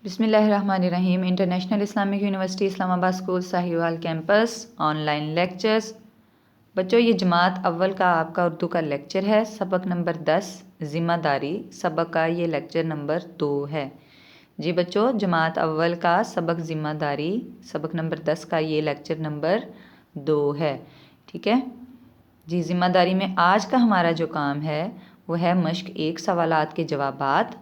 बिस्मिल्लाहिर्रहमानिर्रहीम। International Islamic university Islamabad school Sahiwal campus online lectures. बच्चों, ये जमात अव्वल का आपका उर्दू का लेक्चर है, सबक नंबर 10 ज़िम्मेदारी। सबक का ये लेक्चर नंबर 2 है। जी बच्चों, जमात अव्वल का सबक ज़िम्मेदारी, सबक नंबर 10 का ये लेक्चर नंबर 2 है। ठीक है जी। ज़िम्मेदारी में आज का हमारा जो काम है वो है मश्क 1 सवालात के जवाबात।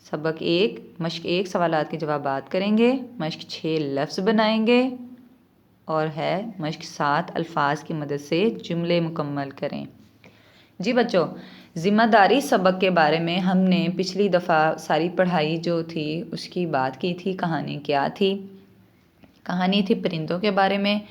सबक 1 मश्क 1 सवालात के जवाबात करेंगे, मश्क 6 लफ्ज़ बनाएंगे और है मश्क 7 अल्फाज की मदद से जुमले मुकम्मल करें। जी बच्चों, ज़िम्मेदारी सबक के बारे में हमने पिछली दफ़ा सारी पढ़ाई जो थी उसकी बात की थी। कहानी क्या थी? कहानी थी परिंदों के बारे में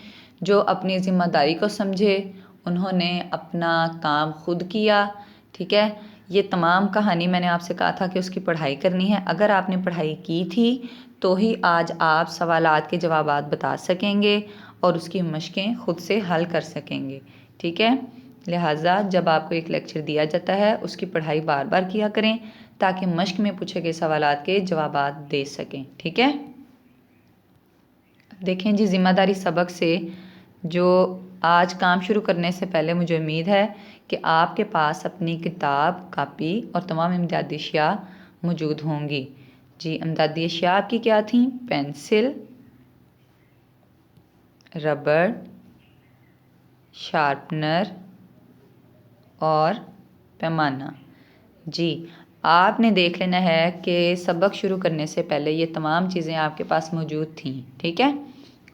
जो अपनी ज़िम्मेदारी को समझे, उन्होंने अपना काम खुद किया। ठीक है, ये तमाम कहानी मैंने आपसे कहा था कि उसकी पढ़ाई करनी है। अगर आपने पढ़ाई की थी तो ही आज आप सवालात के जवाबात बता सकेंगे और उसकी मशकें खुद से हल कर सकेंगे। ठीक है, लिहाजा जब आपको एक लेक्चर दिया जाता है उसकी पढ़ाई बार बार किया करें ताकि मश्क में पूछे गए सवालात के जवाबात दे सकें। ठीक है, देखें जी, ज़िम्मेदारी सबक से जो आज काम शुरू करने से पहले मुझे उम्मीद है कि आपके पास अपनी किताब, कापी और तमाम इमदादी अशिया मौजूद होंगी। जी, इमदादी अशिया आपकी क्या थी? पेंसिल, रबड़, शार्पनर और पैमाना। जी, आपने देख लेना है कि सबक शुरू करने से पहले ये तमाम चीज़ें आपके पास मौजूद थीं। ठीक है,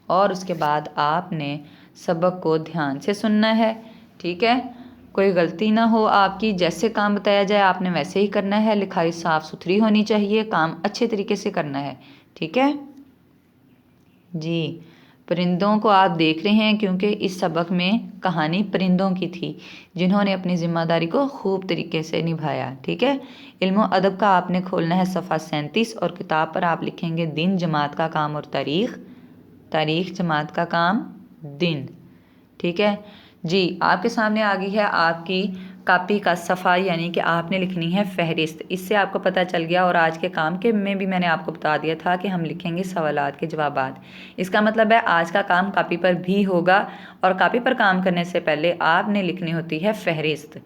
और उसके बाद आपने सबक को ध्यान से सुनना है। ठीक है, कोई गलती ना हो आपकी, जैसे काम बताया जाए आपने वैसे ही करना है। लिखाई साफ़ सुथरी होनी चाहिए, काम अच्छे तरीके से करना है। ठीक है जी। परिंदों को आप देख रहे हैं क्योंकि इस सबक में कहानी परिंदों की थी जिन्होंने अपनी ज़िम्मेदारी को खूब तरीके से निभाया। ठीक है, इल्म अदब का आपने खोलना है सफ़ा 37 और किताब पर आप लिखेंगे दिन, जमात का काम और तारीख़। तारीख़, जमात का काम, दिन। ठीक है जी, आपके सामने आ गई है आपकी कापी का सफ़ा, यानी कि आपने लिखनी है फहरिस्त। इससे आपको पता चल गया, और आज के काम के में भी मैंने आपको बता दिया था कि हम लिखेंगे सवालात के जवाबात। इसका मतलब है आज का काम कापी पर भी होगा, और कापी पर काम करने से पहले आपने लिखनी होती है फहरिस्त।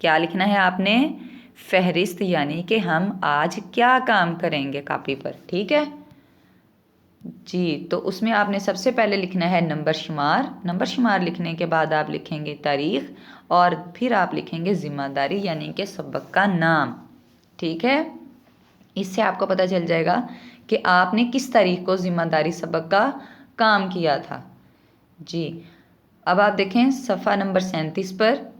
क्या लिखना है आपने? फहरिस्त, यानी कि हम आज क्या काम करेंगे कापी पर। ठीक है जी, तो उसमें आपने सबसे पहले लिखना है नंबर शुमार। नंबर शुमार लिखने के बाद आप लिखेंगे तारीख़ और फिर आप लिखेंगे ज़िम्मेदारी, यानी कि सबक का नाम। ठीक है, इससे आपको पता चल जाएगा कि आपने किस तारीख को ज़िम्मेदारी सबक का काम किया था। जी, अब आप देखें सफ़ा नंबर 37 पर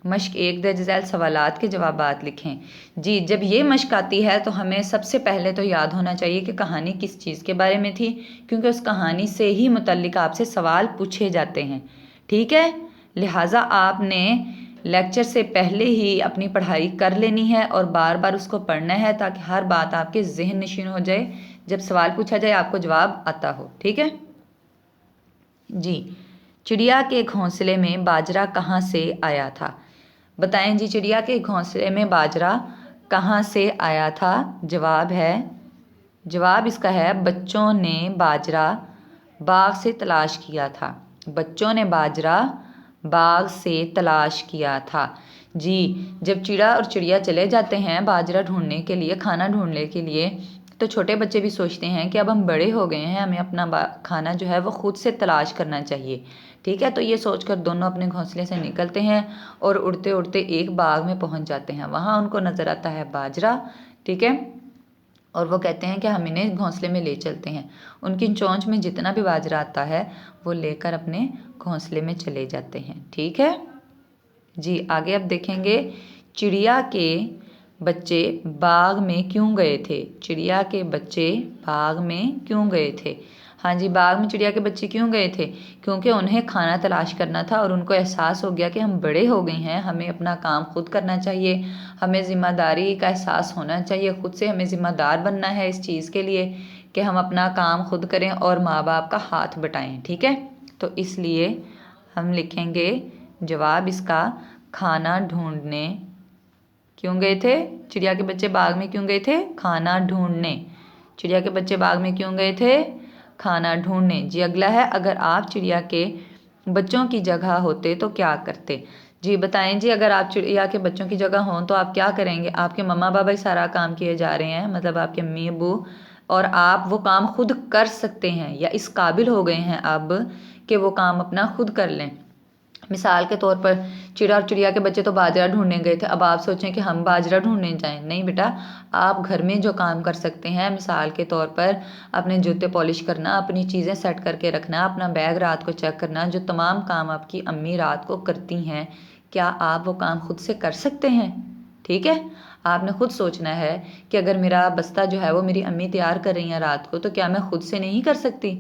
मश्क 1 दर्ज झैल सवालात के जवाबात लिखें। जी, जब ये मश्क आती है तो हमें सबसे पहले तो याद होना चाहिए कि कहानी किस चीज़ के बारे में थी, क्योंकि उस कहानी से ही मुतल्लिक आपसे सवाल पूछे जाते हैं। ठीक है, लिहाजा आपने लेक्चर से पहले ही अपनी पढ़ाई कर लेनी है और बार बार उसको पढ़ना है ताकि हर बात आपके जहन नशीन हो जाए, जब सवाल पूछा जाए आपको जवाब आता हो। ठीक है जी। चिड़िया के घोंसले में बाजरा कहाँ से आया था? बताएं जी, चिड़िया के घोंसले में बाजरा कहाँ से आया था? जवाब इसका है बच्चों ने बाजरा बाग से तलाश किया था। बच्चों ने बाजरा बाग से तलाश किया था। जी, जब चिड़ा और चिड़िया चले जाते हैं बाजरा ढूंढने के लिए, खाना ढूंढने के लिए, तो छोटे बच्चे भी सोचते हैं कि अब हम बड़े हो गए हैं, हमें अपना खाना जो है वो खुद से तलाश करना चाहिए। ठीक है, तो ये सोचकर दोनों अपने घोंसले से निकलते हैं और उड़ते उड़ते एक बाग में पहुंच जाते हैं। वहाँ उनको नज़र आता है बाजरा। ठीक है, और वो कहते हैं कि हम इन्हें घोंसले में ले चलते हैं। उनकी चोंच में जितना भी बाजरा आता है वो लेकर अपने घोंसले में चले जाते हैं। ठीक है जी, आगे अब देखेंगे चिड़िया के बच्चे बाग में क्यों गए थे? चिड़िया के बच्चे बाग में क्यों गए थे? हाँ जी, बाग में चिड़िया के बच्चे क्यों गए थे? क्योंकि उन्हें खाना तलाश करना था और उनको एहसास हो गया कि हम बड़े हो गए हैं, हमें अपना काम खुद करना चाहिए, हमें ज़िम्मेदारी का एहसास होना चाहिए, खुद से हमें ज़िम्मेदार बनना है इस चीज़ के लिए कि हम अपना काम खुद करें और माँ बाप का हाथ बटाएं। ठीक है, तो इसलिए हम लिखेंगे जवाब इसका खाना ढूंढने क्यों गए थे? चिड़िया के बच्चे बाग में क्यों गए थे? खाना ढूंढने। चिड़िया के बच्चे बाग में क्यों गए थे? खाना ढूंढने। जी अगला है, अगर आप चिड़िया के बच्चों की जगह होते तो क्या करते? जी बताएं जी, अगर आप चिड़िया के बच्चों की जगह हों तो आप क्या करेंगे? आपके मम्मा पापा ही सारा काम किए जा रहे हैं, मतलब आपके अम्मी अबू, और आप वो काम खुद कर सकते हैं या इस काबिल हो गए हैं अब कि वो काम अपना खुद कर लें। मिसाल के तौर पर चिड़ा और चिड़िया के बच्चे तो बाजरा ढूंढने गए थे, अब आप सोचें कि हम बाजरा ढूंढने जाएं। नहीं बेटा, आप घर में जो काम कर सकते हैं, मिसाल के तौर पर अपने जूते पॉलिश करना, अपनी चीज़ें सेट करके रखना, अपना बैग रात को चेक करना, जो तमाम काम आपकी अम्मी रात को करती हैं, क्या आप वो काम खुद से कर सकते हैं? ठीक है, आपने खुद सोचना है कि अगर मेरा बस्ता जो है वो मेरी अम्मी तैयार कर रही हैं रात को, तो क्या मैं खुद से नहीं कर सकती?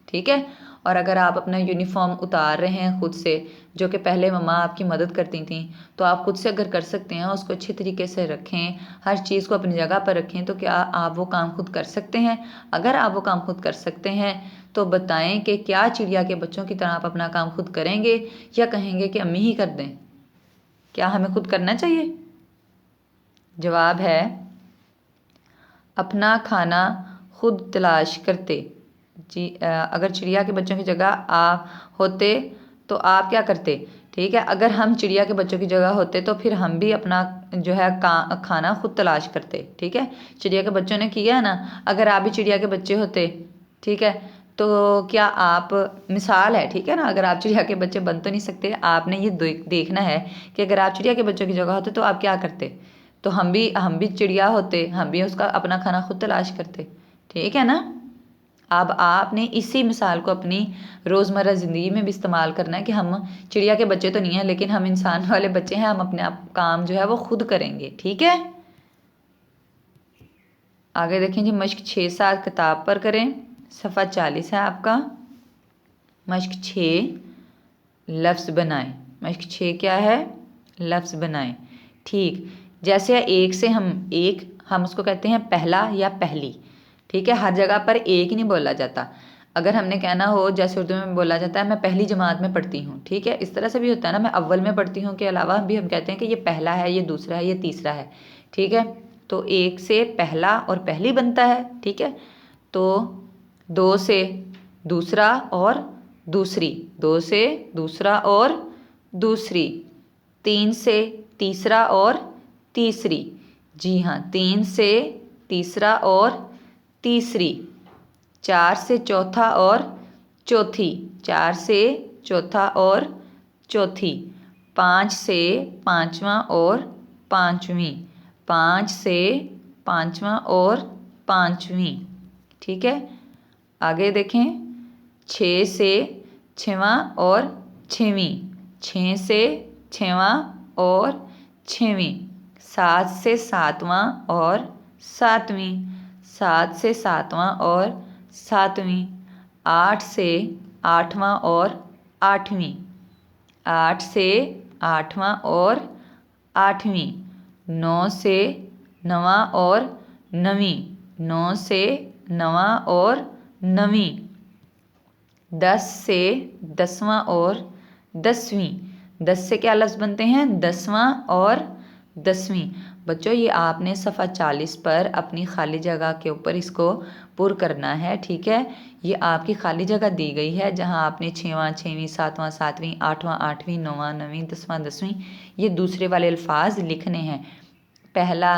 ठीक है। और अगर आप अपना यूनिफॉर्म उतार रहे हैं खुद से, जो कि पहले मम्मा आपकी मदद करती थी, तो आप खुद से अगर कर सकते हैं, उसको अच्छे तरीके से रखें, हर चीज़ को अपनी जगह पर रखें, तो क्या आप वो काम खुद कर सकते हैं? अगर आप वो काम खुद कर सकते हैं तो बताएं कि क्या चिड़िया के बच्चों की तरह आप अपना काम खुद करेंगे या कहेंगे कि अम्मी ही कर दें? क्या हमें खुद करना चाहिए? जवाब है अपना खाना खुद तलाश करते। जी अगर चिड़िया के बच्चों की जगह आप होते तो आप क्या करते? ठीक है, अगर हम चिड़िया के बच्चों की जगह होते तो फिर हम भी अपना जो है खाना खुद तलाश करते। ठीक है, चिड़िया के बच्चों ने किया है ना, अगर आप भी चिड़िया के बच्चे होते, ठीक है, तो क्या आप, मिसाल है ठीक है ना, अगर आप चिड़िया के बच्चे बन तो नहीं सकते, आपने ये देखना है कि अगर आप चिड़िया के बच्चों की जगह होते तो आप क्या करते? तो हम भी चिड़िया होते, हम भी उसका अपना खाना खुद तलाश करते। ठीक है ना। अब आपने इसी मिसाल को अपनी रोज़मर्रा ज़िंदगी में भी इस्तेमाल करना है कि हम चिड़िया के बच्चे तो नहीं हैं, लेकिन हम इंसान वाले बच्चे हैं, हम अपने आप काम जो है वो खुद करेंगे। ठीक है, आगे देखें जी, मश्क 6-7 किताब पर करें, सफ़ा 40 है आपका। मश्क 6 लफ्ज़ बनाएं। मश्क 6 क्या है? लफ्ज़ बनाएं। ठीक, जैसे एक से हम उसको कहते हैं पहला या पहली। ठीक है, हर जगह पर एक ही नहीं बोला जाता। अगर हमने कहना हो, जैसे उर्दू में बोला जाता है मैं पहली जमात में पढ़ती हूँ, ठीक है, इस तरह से भी होता है ना, मैं अव्वल में पढ़ती हूँ के अलावा भी हम कहते हैं कि ये पहला है, ये दूसरा है, ये तीसरा है। ठीक है, तो एक से पहला और पहली बनता है। ठीक है, तो दो से दूसरा और दूसरी, दो से दूसरा और दूसरी, तीन से तीसरा और तीसरी, जी हाँ, तीन से तीसरा और तीसरी, चार से चौथा और चौथी, चार से चौथा और चौथी, पाँच से पाँचवा और पाँचवीं, पाँच से पाँचवा और पाँचवीं। ठीक है, आगे देखें, छः से छवा और छवीं, छः से छवा और छवीं, सात से सातवां और सातवीं, सात से सातवां और सातवीं, आठ से आठवां और आठवीं, आठ से आठवां और आठवीं, नौ से नवां और नवीं, नौ से नवां और नवीं, 10 से 10वां और 10वीं, 10 से क्या लफ्ज़ बनते हैं? 10वां और 10वीं। बच्चों ये आपने सफ़ा 40 पर अपनी खाली जगह के ऊपर इसको पुर करना है। ठीक है, ये आपकी खाली जगह दी गई है जहां आपने 6वां 6वीं, 7वां 7वीं, 8वां 8वीं, 9वां 9वीं, 10वां 10वीं ये दूसरे वाले अल्फाज लिखने हैं। पहला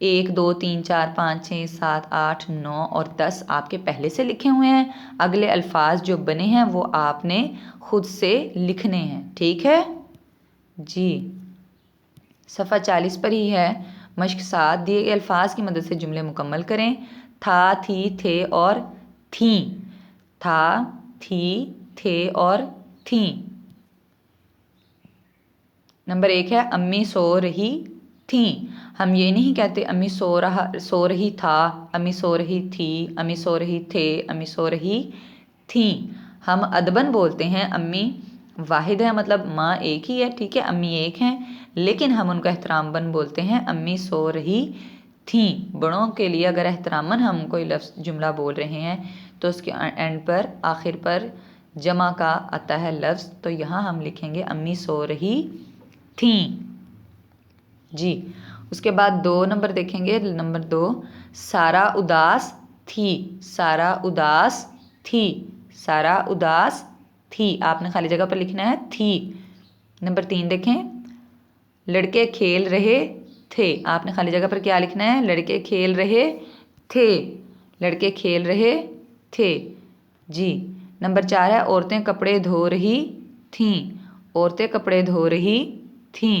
1 2 3 4 5 6 7 8 9 और 10 आपके पहले से लिखे हुए हैं। अगले अल्फाज जो बने हैं वो आपने खुद से लिखने हैं। ठीक है जी, सफ़ा 40 पर ही है। मश्क 7, दिए गए अल्फाज की मदद से जुमले मुकम्मल करें। था, थी, थे और थी, था, थी, थे और थी। नंबर 1 है अम्मी सो रही थी। हम ये नहीं कहते अम्मी सो रही था, अम्मी सो रही थी, अम्मी सो रही थे, अम्मी सो रही थी। हम अदबन बोलते हैं अम्मी वाहिद है, मतलब माँ एक ही है, ठीक है, अम्मी एक हैं, लेकिन हम उनका एहतराम बन बोलते हैं अम्मी सो रही थी। बड़ों के लिए अगर एहतरामन हम कोई लफ्ज़ जुमला बोल रहे हैं तो उसके एंड पर आखिर पर जमा का आता है लफ्ज़, तो यहाँ हम लिखेंगे अम्मी सो रही थी जी। उसके बाद 2 नंबर देखेंगे, नंबर 2, सारा उदास थी। सारा उदास थी। सारा उदास थी। आपने खाली जगह पर लिखना है थी। नंबर 3 देखें, लड़के खेल रहे थे। आपने खाली जगह पर क्या लिखना है? लड़के खेल रहे थे। लड़के खेल रहे थे। जी। नंबर 4 है, औरतें कपड़े धो रही थीं। औरतें कपड़े धो रही थीं।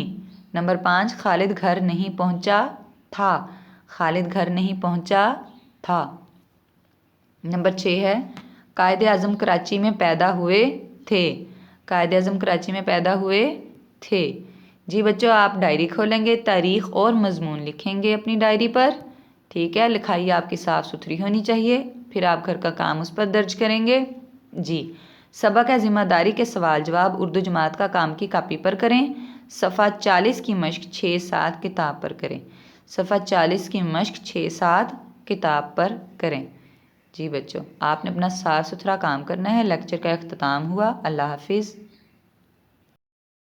नंबर 5, खालिद घर नहीं पहुंचा था। खालिद घर नहीं पहुंचा था। नंबर 6 है, कायदे आज़म कराची में पैदा हुए थे। कायदे आज़म कराची में पैदा हुए थे। जी बच्चों, आप डायरी खोलेंगे, तारीख और मजमून लिखेंगे अपनी डायरी पर। ठीक है, लिखाई आपकी साफ़ सुथरी होनी चाहिए। फिर आप घर का काम उस पर दर्ज करेंगे। जी। सबक है, जिम्मेदारी के सवाल जवाब उर्दू जमात का काम की कापी पर करें। सफ़ा 40 की मश्क 6-7 किताब पर करें। सफ़ा 40 की मश्क 6-7 किताब पर करें। जी बच्चों, आपने अपना साफ़ सुथरा काम करना है। लेक्चर का अख्ताम हुआ। अल्लाह हाफिज़।